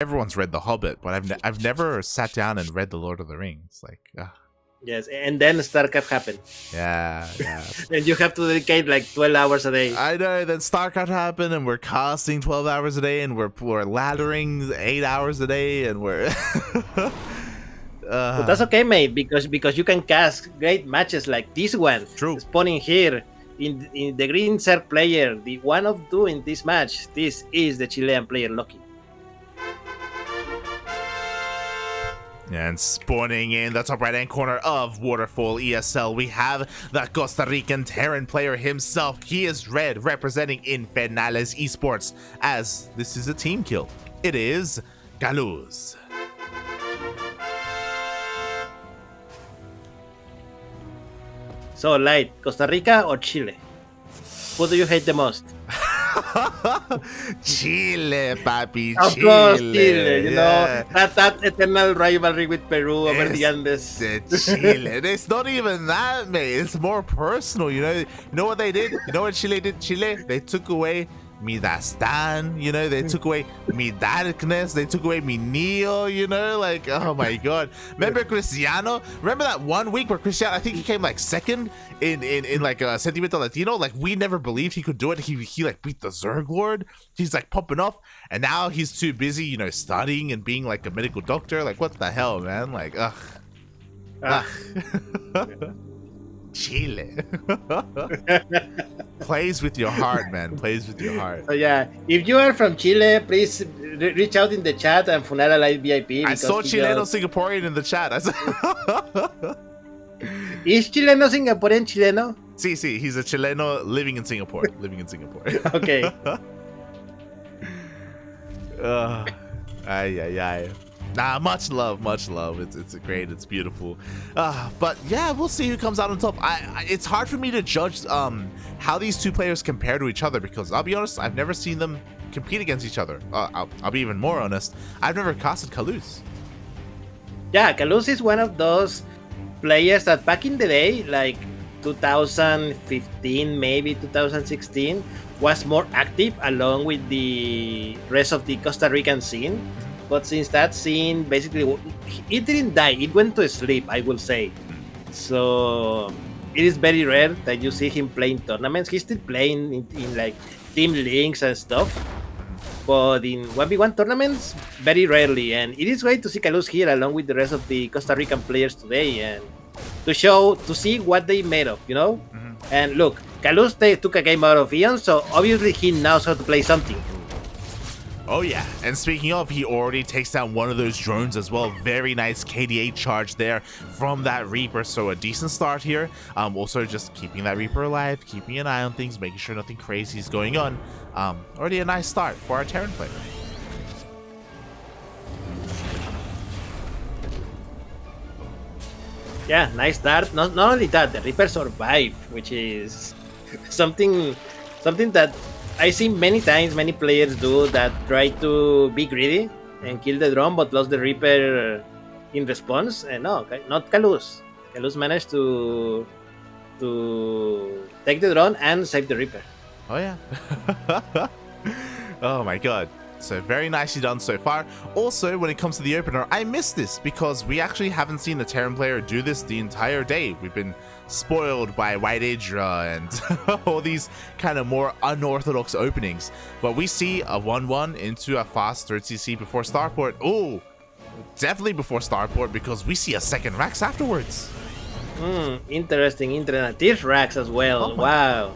everyone's read The Hobbit, but I've never sat down and read The Lord of the Rings. Like, yes, and then StarCraft happened. yeah. And you have to dedicate like 12 hours a day. I know. Then StarCraft happened, and we're casting 12 hours a day, and we're laddering 8 hours a day, and we're. But that's okay, mate, because you can cast great matches like this one. True. Spawning here in the green Zerg player, the one of two in this match. This is the Chilean player Loki. And spawning in the top right-hand corner of Waterfall ESL, we have the Costa Rican Terran player himself. He is red, representing Infernales Esports, as this is a team kill. It is Kaluz. So, Light, Costa Rica or Chile? Who do you hate the most? Chile, papi, Of Chile. course, Chile. You know that eternal rivalry with Peru over the Andes. Chile. It's not even that, mate. It's more personal. You know what they did? You know what Chile did? Chile, they took away mi dastan. You know, they took away mi darkness. They took away mi neo. You know, like, oh my god. Remember Cristiano? Remember that 1 week where Cristiano? I think he came like second in like a Sentimiento Latino. Like, we never believed he could do it. He like beat the Zerg Lord. He's like popping off, and now he's too busy, you know, studying and being like a medical doctor. Like, what the hell, man? Like, ugh. Chile. Plays with your heart, man. Plays with your heart. So yeah, if you are from Chile, please reach out in the chat and Funara Live VIP. I saw Chileno Singaporean in the chat. Is Chileno Singaporean Chileno? Sí, he's a Chileno living in Singapore. Okay. Ay. Nah, much love. It's great, it's beautiful. But yeah, we'll see who comes out on top. It's hard for me to judge how these two players compare to each other, because I'll be honest, I've never seen them compete against each other. I'll be even more honest, I've never casted Kaluz. Yeah, Kaluz is one of those players that back in the day, like 2015, maybe 2016, was more active along with the rest of the Costa Rican scene. But since that scene, basically, it didn't die. It went to sleep, I will say. So it is very rare that you see him playing tournaments. He's still playing in like team links and stuff. But in 1v1 tournaments, very rarely. And it is great to see Kaluz here along with the rest of the Costa Rican players today, and to see what they made of, you know? And look, Kaluz took a game out of Ion, so obviously he knows how to play something. Oh yeah, and speaking of, he already takes down one of those drones as well. Very nice KDA charge there from that Reaper, so a decent start here. Also just keeping that Reaper alive, keeping an eye on things, making sure nothing crazy is going on. Already a nice start for our Terran player. Yeah, nice start. Not only that, the Reaper survived, which is something that I see many times many players do, that try to be greedy and kill the drone but lost the Reaper in response. And no, not Kaluz. Kaluz managed to take the drone and save the Reaper. Oh yeah. Oh my god. So very nicely done so far. Also, when it comes to the opener, I missed this because we actually haven't seen the Terran player do this the entire day. We've been spoiled by White Idra and all these kind of more unorthodox openings. But we see a 1-1 into a fast 3rd CC before Starport. Oh, definitely before Starport, because we see a second Rax afterwards. Interesting. There's Rax as well. Oh, wow.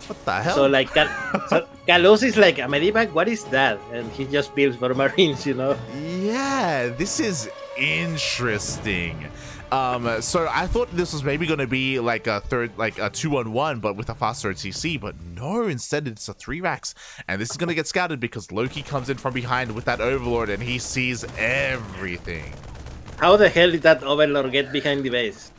What the hell? So like, Kaluz is like a medivac. What is that? And he just builds for Marines, you know? Yeah, this is interesting. So I thought this was maybe going to be like a 2-on-1, but with a fast 3rd CC. But no, instead it's a 3 Rax, and this is going to get scouted because Loki comes in from behind with that Overlord, and he sees everything. How the hell did that Overlord get behind the base?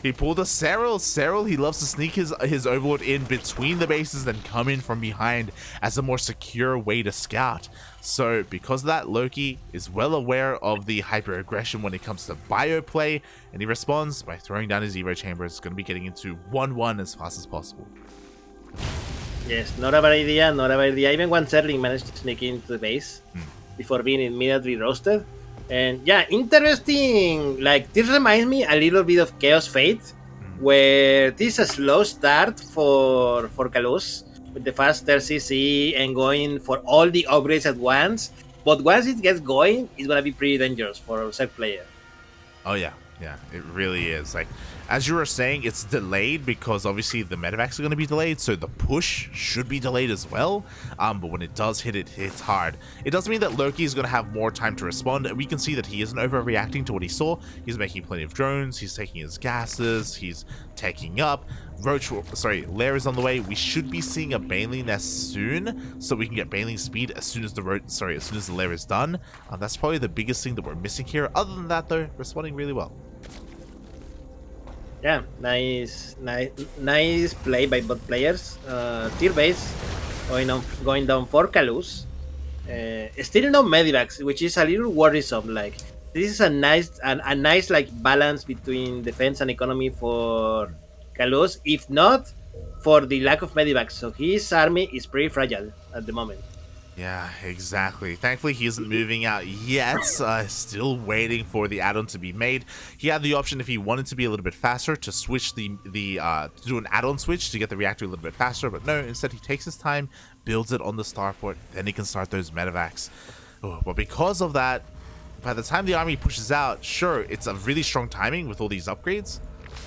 He pulled a Serral. He loves to sneak his Overlord in between the bases and come in from behind as a more secure way to scout. So because of that, Loki is well aware of the hyper aggression when it comes to bio play, and he responds by throwing down his Evo chamber. It's going to be getting into 1-1 as fast as possible. Yes, not a bad idea, not a bad idea. Even one Zerling managed to sneak into the base before being immediately roasted. And yeah, interesting. Like, this reminds me a little bit of Chaos Fate, where this is a slow start for Kaluz with the faster CC and going for all the upgrades at once. But once it gets going, it's gonna be pretty dangerous for a set player. Oh yeah, yeah, it really is. Like, as you were saying, it's delayed because obviously the medevacs are going to be delayed, so the push should be delayed as well. But when it does hit, it hits hard. It doesn't mean that Loki is going to have more time to respond. We can see that he isn't overreacting to what he saw. He's making plenty of drones. He's taking his gases. He's taking up. Lair is on the way. We should be seeing a Baneling nest soon, so we can get Baneling speed as soon as the Lair is done. That's probably the biggest thing that we're missing here. Other than that, though, responding really well. Yeah, nice play by both players. Tier base going down for Kaluz. Still no medivacs, which is a little worrisome. Like, this is a nice like balance between defense and economy for Kaluz, if not for the lack of medivacs. So his army is pretty fragile at the moment. Yeah, exactly. Thankfully, he isn't moving out yet. Still waiting for the add-on to be made. He had the option, if he wanted to be a little bit faster, to switch to do an add-on switch to get the reactor a little bit faster. But no, instead he takes his time, builds it on the starport, then he can start those medevacs. But because of that, by the time the army pushes out, sure, it's a really strong timing with all these upgrades.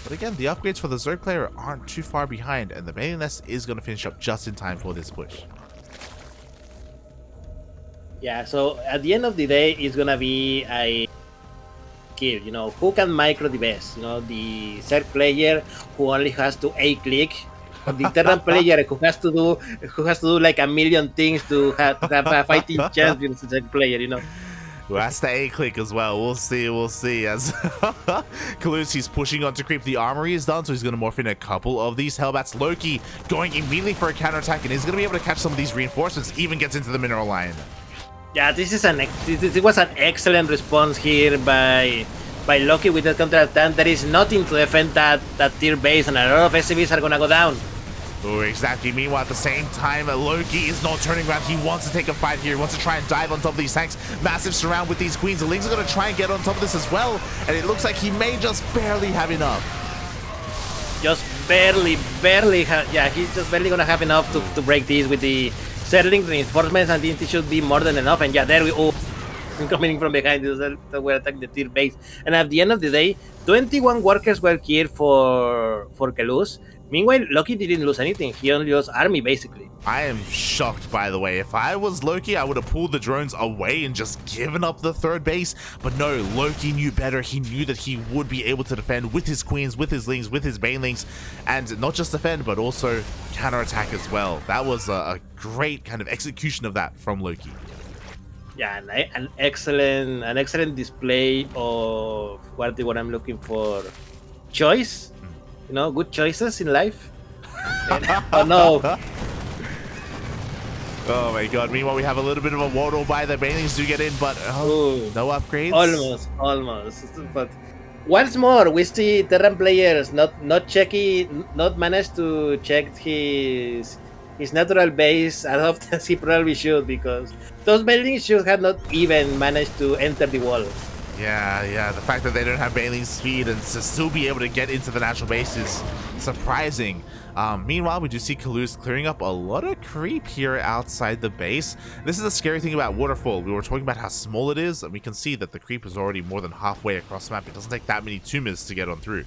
But again, the upgrades for the Zerg player aren't too far behind, and the Baneling nest is going to finish up just in time for this push. Yeah, so at the end of the day, it's gonna be a skill. You know, who can micro the best? You know, the Zerg player who only has to A-click, or the Terran player who has to do like a million things to have a fighting chance with the Zerg player. You know. Well, that's the A-click as well. We'll see. As Kaluz, he's pushing on to creep. The armory is done, so he's going to morph in a couple of these Hellbats. Loki going immediately for a counterattack, and he's going to be able to catch some of these reinforcements, even gets into the mineral line. Yeah, this was an excellent response here by Loki with that counter-attack. There is nothing to defend that tier base, and a lot of SCVs are gonna go down. Oh, exactly. Meanwhile, at the same time, Loki is not turning around. He wants to take a fight here. He wants to try and dive on top of these tanks. Massive surround with these queens. The Lings are going to try and get on top of this as well, and it looks like he may just barely have enough. Just barely he's just barely gonna have enough to break these with the Zerling reinforcements, and it should be more than enough. And yeah, there we go. Coming from behind, we're attacking the tier base. And at the end of the day, 21 workers were killed for Kaluz. Meanwhile, Loki didn't lose anything. He only lost army, basically. I am shocked, by the way. If I was Loki, I would have pulled the drones away and just given up the third base. But no, Loki knew better. He knew that he would be able to defend with his queens, with his lings, with his banelings, and not just defend, but also counterattack as well. That was a great kind of execution of that from Loki. Yeah, an excellent display of what I'm looking for. Choice. You know, good choices in life. Oh no. Oh my god. Meanwhile, we have a little bit of a waddle by the banelings do get in, but no upgrades. Almost. But once more, we see Terran players not managed to check his natural base as often as he probably should, because those banelings should have not even managed to enter the wall. Yeah, the fact that they don't have Baneling speed and to still be able to get into the natural base is surprising. Meanwhile, we do see Kaluz clearing up a lot of creep here outside the base. This is the scary thing about Waterfall. We were talking about how small it is, and we can see that the creep is already more than halfway across the map. It doesn't take that many tumors to get on through.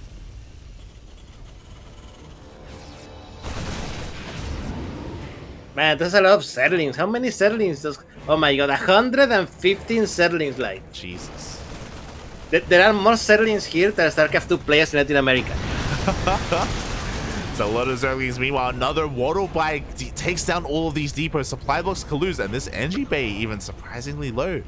Man, there's a lot of Zerlings. How many Zerlings does... Oh my god, 115 Zerlings, like. Jesus. There are more Zerlings here than StarCraft 2 players in Latin America. It's a lot of Zerlings. Meanwhile, another water bike takes down all of these depots. Supply blocks Kaluz, and this NG bay even surprisingly low.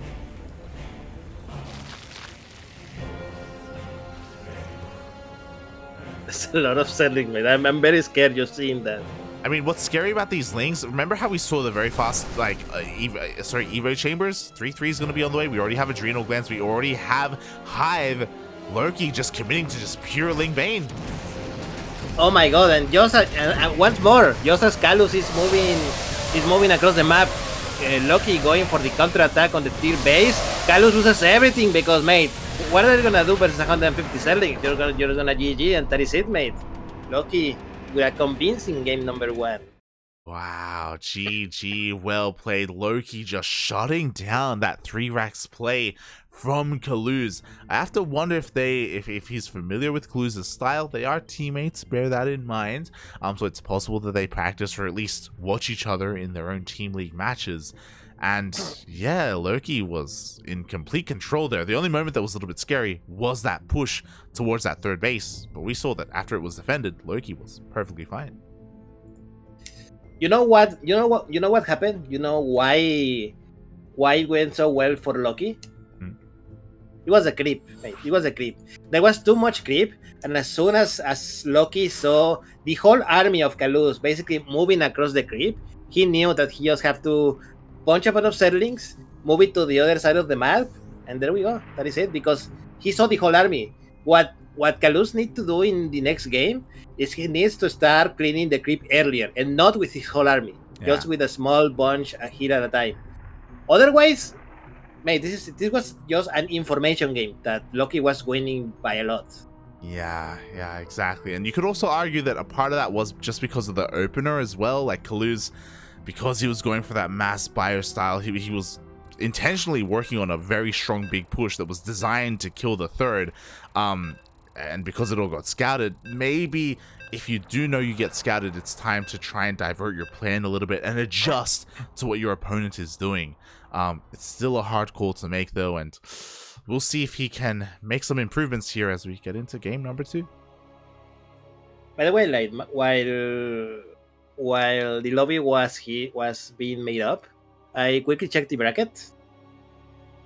There's a lot of Zerlings, man. I'm very scared just seeing that. I mean, what's scary about these lings, remember how we saw the very fast, like, Evo chambers? 3-3 is going to be on the way. We already have Adrenal Glands. We already have Hive. Loki just committing to just pure Ling Bane. Oh my god! And just once more, just as Kaluz is moving across the map, Loki going for the counter attack on the tier base. Kaluz loses everything because, mate, what are you gonna do versus 150 selling? You're gonna GG and that is it, mate. Loki, we are convincing game number 1. Wow, GG, well played. Loki just shutting down that 3 racks play from Kaluz. I have to wonder if he's familiar with Kaluz's style. They are teammates, bear that in mind. So it's possible that they practice or at least watch each other in their own team league matches. And yeah, Loki was in complete control there. The only moment that was a little bit scary was that push towards that third base. But we saw that after it was defended, Loki was perfectly fine. You know what happened? You know why it went so well for Loki? It was a creep, mate. It was a creep. There was too much creep, and as soon as Loki saw the whole army of Kaluz basically moving across the creep, he knew that he just have to punch a bunch of settlings, move it to the other side of the map, and there we go. That is it, because he saw the whole army. What Kaluz needs to do in the next game is he needs to start cleaning the creep earlier, and not with his whole army, just with a small bunch here at a time. Otherwise, mate, this was just an information game that Loki was winning by a lot. Yeah, exactly. And you could also argue that a part of that was just because of the opener as well. Like Kaluz, because he was going for that mass buyer style, he was intentionally working on a very strong big push that was designed to kill the third. And because it all got scouted, maybe if you do know you get scouted, it's time to try and divert your plan a little bit and adjust to what your opponent is doing. It's still a hard call to make though, and we'll see if he can make some improvements here as we get into game number 2. By the way, like while the lobby was being made up, I quickly checked the bracket.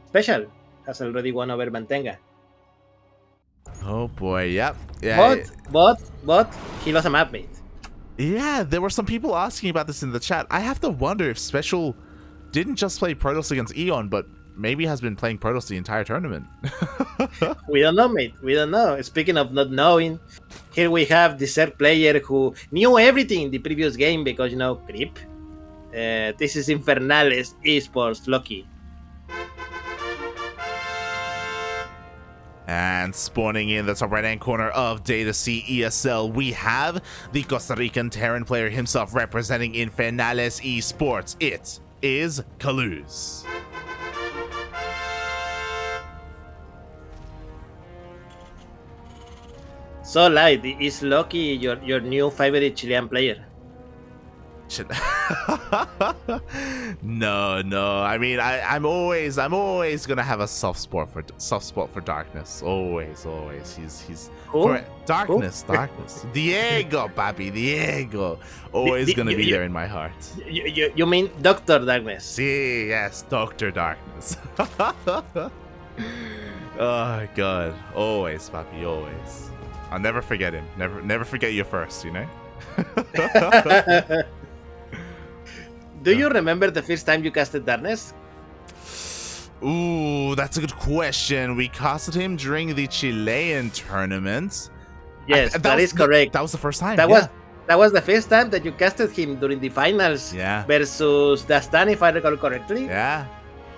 Special has already won over Mantenga. Oh boy, yep. Yeah. But he lost a map, mate. Yeah, there were some people asking about this in the chat. I have to wonder if Special didn't just play Protoss against Eon, but maybe has been playing Protoss the entire tournament. We don't know, mate. We don't know. Speaking of not knowing, here we have the third player who knew everything in the previous game because, creep. This is Infernales Esports Loki. And spawning in the top right-hand corner of Data C ESL, we have the Costa Rican Terran player himself representing Infernales Esports. It is Kaluz. So, Light, is Loki your new favorite Chilean player? No. I mean, I'm always gonna have a soft spot for Darkness. Always. He's for Darkness. Diego, papi, Diego. Always gonna be there in my heart. You mean Dr. Darkness? See, yes, Dr. Darkness. Oh God, always, papi, always. I'll never forget him. Never forget you first. Do you remember the first time you casted Darkness? Ooh, that's a good question. We casted him during the Chilean tournament. Yes, that is correct. That was the first time. That was the first time that you casted him during the finals. Yeah. Versus Dastan, if I recall correctly. Yeah.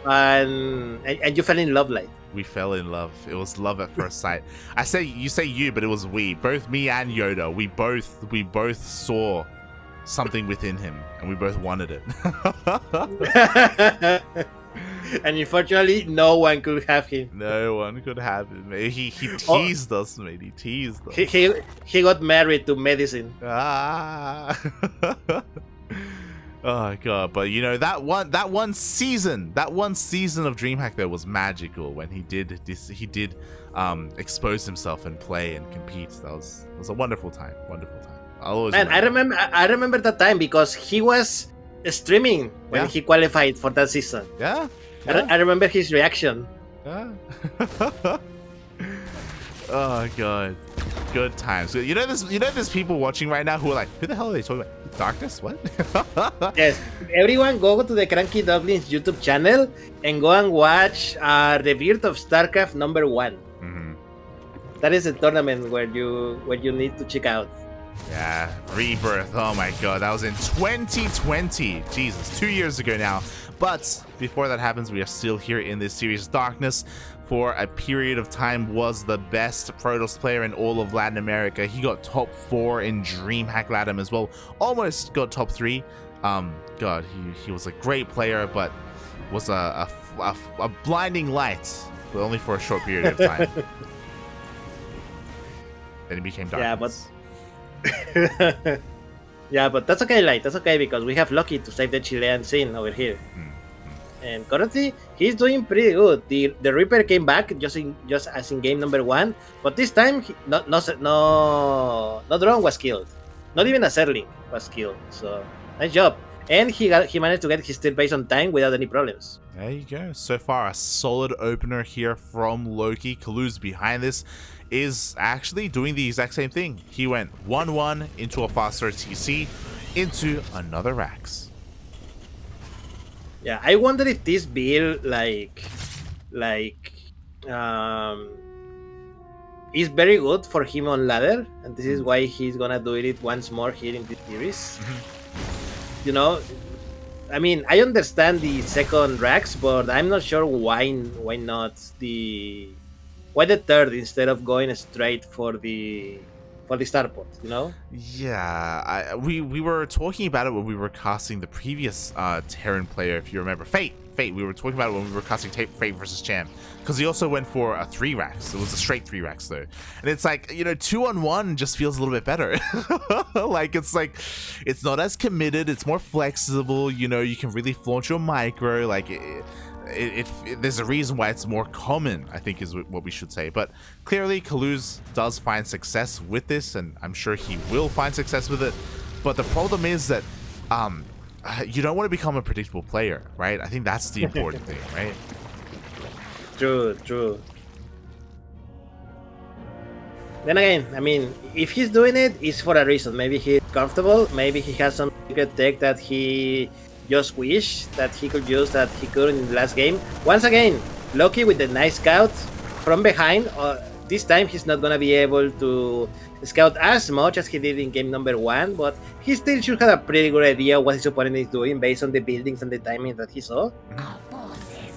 And you fell in love, like. We fell in love. It was love at first sight. You say you, but it was we. Both me and Yoda. We both saw something within him, and we both wanted it. And unfortunately, no one could have him. No one could have him. He teased us, mate. He teased us. He got married to medicine. Ah. Oh God! But that one season of DreamHack there was magical when he did expose himself and play and compete. That was a wonderful time. I remember that time because he was streaming when he qualified for that season. Yeah. I remember his reaction. Yeah. Oh God, good times. There's people watching right now who are like, who the hell are they talking about? Darkness? What? Yes. Everyone go to the CranKy Ducklings YouTube channel and go and watch Rebirth of StarCraft #1. Mm-hmm. That is a tournament where you need to check out. Yeah, Rebirth. Oh my god, that was in 2020. Jesus, 2 years ago now. But before that happens, we are still here in this series. Darkness, for a period of time, was the best Protoss player in all of Latin America. He got top 4 in DreamHack LatAm as well. Almost got top 3. God, he was a great player, but was a blinding light, but only for a short period of time. Then he became Darkness. Yeah, but that's okay, Light. That's okay, because we have Loki to save the Chilean scene over here. And currently, he's doing pretty good. The Reaper came back just as in game number 1, but this time no drone was killed. Not even a Zerling was killed. So nice job. And he managed to get his steel base on time without any problems. There you go. So far, a solid opener here from Loki. Kaluz behind this is actually doing the exact same thing. He went 1-1 into a faster TC into another Rax. Yeah, I wonder if this build is very good for him on ladder, and this is why he's gonna do it once more here in this series. You know, I mean, I understand the second Rax, but I'm not sure why not why the third instead of going straight for the starport, you know? Yeah, we were talking about it when we were casting the previous Terran player, if you remember. Fate. We were talking about it when we were casting Fate versus Champ, because he also went for a 3 Rax. It was a straight 3 Rax though, and it's like, 2-on-1 just feels a little bit better. It's not as committed. It's more flexible. You can really flaunt your micro. There's a reason why it's more common, I think, is what we should say. But clearly, Kaluz does find success with this, and I'm sure he will find success with it. But the problem is that you don't want to become a predictable player, right? I think that's the important thing, right? True. Then again, I mean, if he's doing it, it's for a reason. Maybe he's comfortable. Maybe he has some secret tech that he just wish that he could use that he couldn't in the last game. Once again, Loki with the nice scout from behind. This time he's not gonna be able to scout as much as he did in game number 1, but he still should have a pretty good idea what his opponent is doing based on the buildings and the timing that he saw.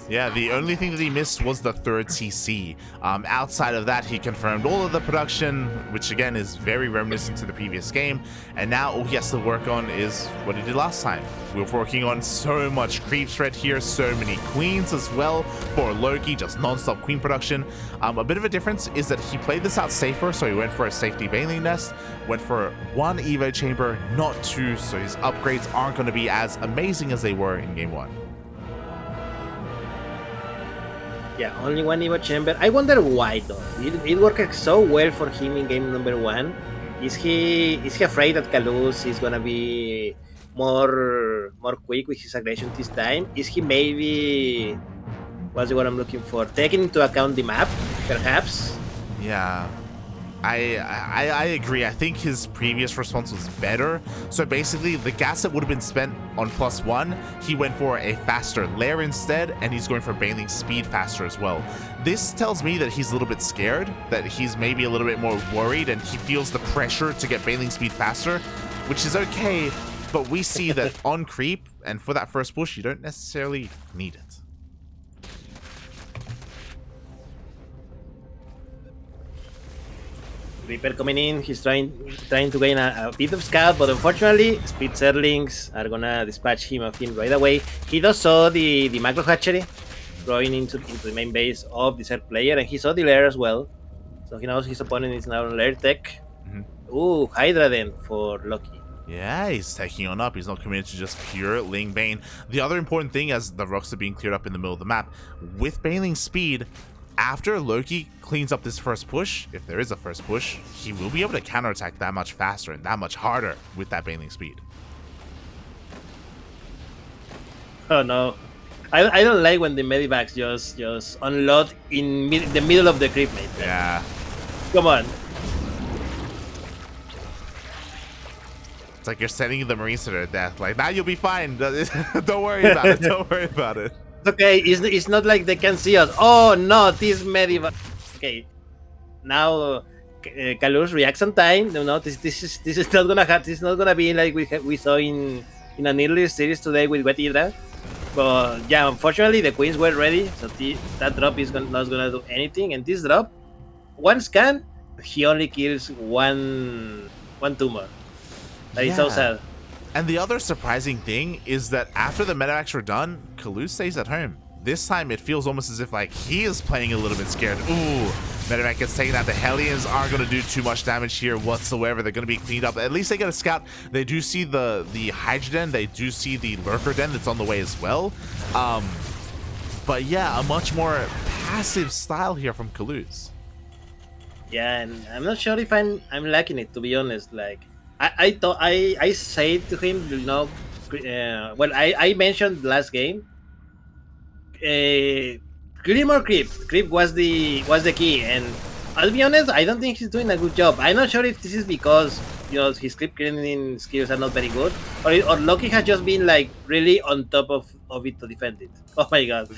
Yeah, the only thing that he missed was the 3rd CC. Outside of that, he confirmed all of the production, which again is very reminiscent to the previous game. And now all he has to work on is what he did last time. We were working on so much creep threat here, so many queens as well for Loki, just non-stop queen production. A bit of a difference is that he played this out safer, so he went for a safety baneling nest, went for 1 Evo chamber, not 2, so his upgrades aren't going to be as amazing as they were in game 1. Yeah, only 1 Evo chamber. I wonder why though. It worked so well for him in game number 1. Is he afraid that Kaluz is gonna be more quick with his aggression this time? Is he maybe, what's the word I'm looking for, taking into account the map, perhaps? Yeah. I agree. I think his previous response was better. So basically, the gas that would have been spent on +1, he went for a faster lair instead, and he's going for baneling speed faster as well. This tells me that he's a little bit scared, that he's maybe a little bit more worried, and he feels the pressure to get baneling speed faster, which is okay, but we see that on creep, and for that first push, you don't necessarily need it. Reaper coming in, he's trying to gain a bit of scout, but unfortunately, speed Zerlings are gonna dispatch him right away. He does saw the macro hatchery growing into the main base of the Zerg player, and he saw the lair as well. So he knows his opponent is now on lair tech. Ooh, Hydra then for Loki. Yeah, he's taking on up. He's not committed to just pure Ling Bane. The other important thing, as the rocks are being cleared up in the middle of the map, with baneling speed, after Loki cleans up this first push, if there is a first push, he will be able to counterattack that much faster and that much harder with that baneling speed. Oh no. I don't like when the medivacs just unload in the middle of the creep, mate. Yeah. Come on. It's like you're sending the Marines to their death. Like, now you'll be fine. Don't worry about it. Don't worry about it. Okay, it's not like they can see us. Oh no, this medivac. Okay. Now Kaluz reaction time. No, this is not gonna happen. This is not gonna be like we saw in an earlier series today with Wet Hydra. But yeah, unfortunately the queens were ready, so that drop is not gonna do anything. And this drop, one scan, he only kills one tumor. That is so sad. And the other surprising thing is that after the medevacs were done, Kaluz stays at home. This time it feels almost as if like he is playing a little bit scared. Ooh, medevac gets taken out. The Hellions aren't going to do too much damage here whatsoever. They're going to be cleaned up. At least they get a scout. They do see the Hydra Den. They do see the Lurker Den that's on the way as well. But yeah, a much more passive style here from Kaluz. Yeah, and I'm not sure if I'm liking it, to be honest. Like I said to him, you know, well, I mentioned last game. Creep or creep. Creep was the key, and I'll be honest, I don't think he's doing a good job. I'm not sure if this is because, you know, his creep cleaning skills are not very good, or Loki has just been like really on top of it to defend it. Oh my god!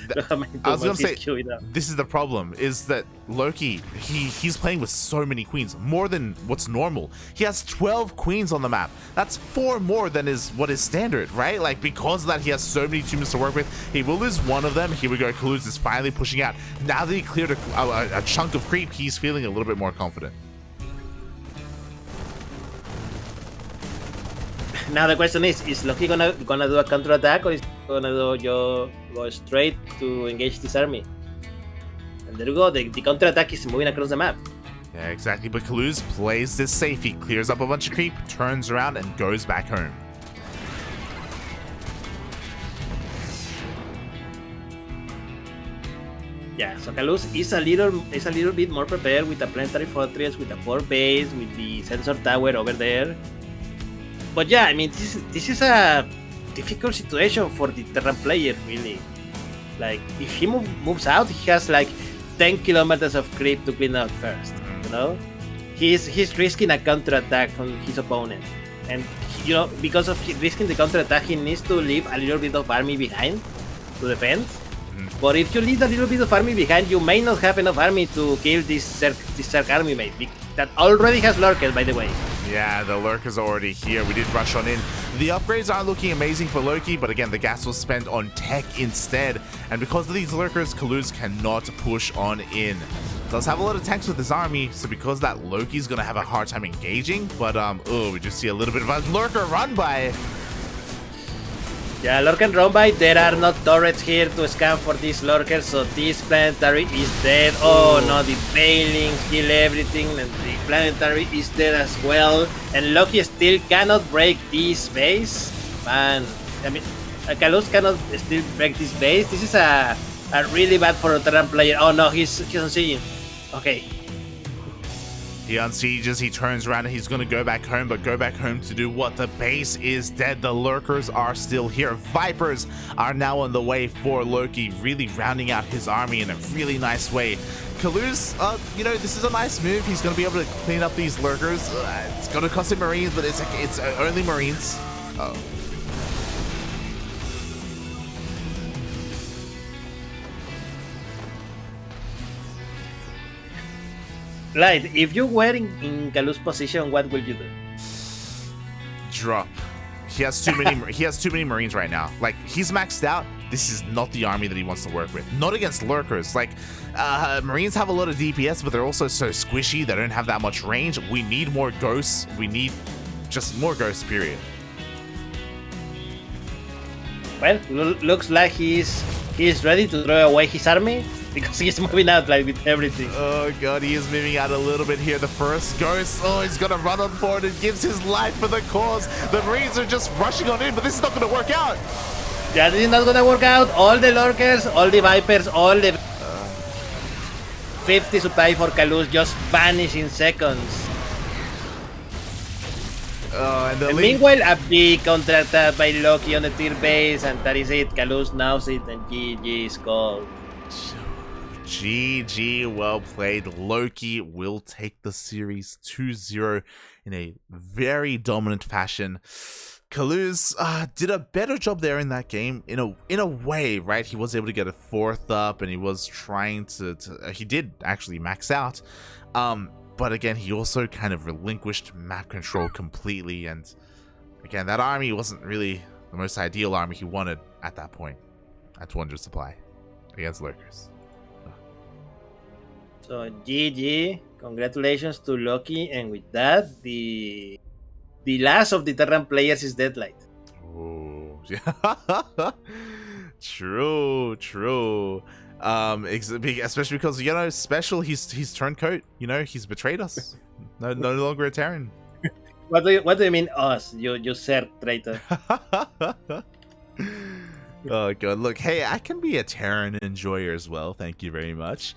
I was gonna say, this is the problem, is that Loki, he's playing with so many queens, more than what's normal. He has 12 queens on the map. That's 4 more than what is standard, right? Like, because of that, he has so many tumors to work with. He will lose one of them. Here we go. Kaluz is finally pushing out. Now that he cleared a chunk of creep, he's feeling a little bit more confident. Now the question is Loki gonna do a counter attack, or is he gonna go straight to engage this army? And there you go, the counter attack is moving across the map. Yeah, exactly, but Kaluz plays this safe. He clears up a bunch of creep, turns around, and goes back home. Yeah, so Kaluz is a little bit more prepared with a planetary fortress, with a 4 base, with the sensor tower over there. But yeah, I mean, this is a difficult situation for the Terran player, really. Like, if he moves out, he has like 10 kilometers of creep to clean out first, you know? He's risking a counterattack from his opponent. And, you know, because of risking the counterattack, he needs to leave a little bit of army behind to defend. But if you leave a little bit of army behind, you may not have enough army to kill this Zerg army mate. That already has lurkers, by the way. Yeah, the Lurker's already here. We did rush on in. The upgrades aren't looking amazing for Loki, but again, the gas was spent on tech instead. And because of these Lurkers, Kaluz cannot push on in. Does have a lot of tanks with his army, so because of that, Loki's gonna have a hard time engaging. But we just see a little bit of a Lurker run by. Yeah, Lurker run by. There are no turrets here to scan for these Lurkers, so this planetary is dead. Oh no, the Bailings kill everything, and the planetary is dead as well. And Loki still cannot break this base. Man, I mean, Kaluz cannot still break this base. This is a really bad for a Terran player. Oh no, he's on siege. Okay. He unsieges, he turns around, and he's going to go back home, but go back home to do what? The base is dead. The Lurkers are still here. Vipers are now on the way for Loki, really rounding out his army in a really nice way. Kaluz, you know, this is a nice move. He's going to be able to clean up these Lurkers. It's going to cost him Marines, but it's only Marines. Oh. Light, if you were in Kaluz's position, what will you do? Drop. He has too many. He has too many Marines right now. Like, he's maxed out. This is not the army that he wants to work with. Not against Lurkers. Like, Marines have a lot of DPS, but they're also so squishy. They don't have that much range. We need more ghosts. We need just more ghosts. Period. Well, looks like he's ready to throw away his army, because he's moving out like with everything. Oh god, he is moving out a little bit here. The first ghost, he's gonna run on board and gives his life for the cause. The Marines are just rushing on in, but this is not gonna work out. Yeah, this is not gonna work out. All the Lurkers, all the Vipers, all the 50 supply for Kaluz just vanish in seconds. And meanwhile, a big counterattack by Loki on the tier base, and that is it. Kaluz knows it, and GG is called. GG, well played. Loki will take the series 2-0 in a very dominant fashion. Kaluz did a better job there in that game, in a way, right? He was able to get a 4th up, and he was trying to he did actually max out. But again, he also kind of relinquished map control completely, and again, that army wasn't really the most ideal army he wanted at that point, at 200 supply, against Lurkers. So GG, congratulations to Loki, and with that, the last of the Terran players is Deadlight. Oh, yeah. True. Especially because, you know, special, he's turncoat, you know, he's betrayed us. No longer a Terran. What do you mean us? You said traitor. Oh god, look, hey, I can be a Terran enjoyer as well, thank you very much.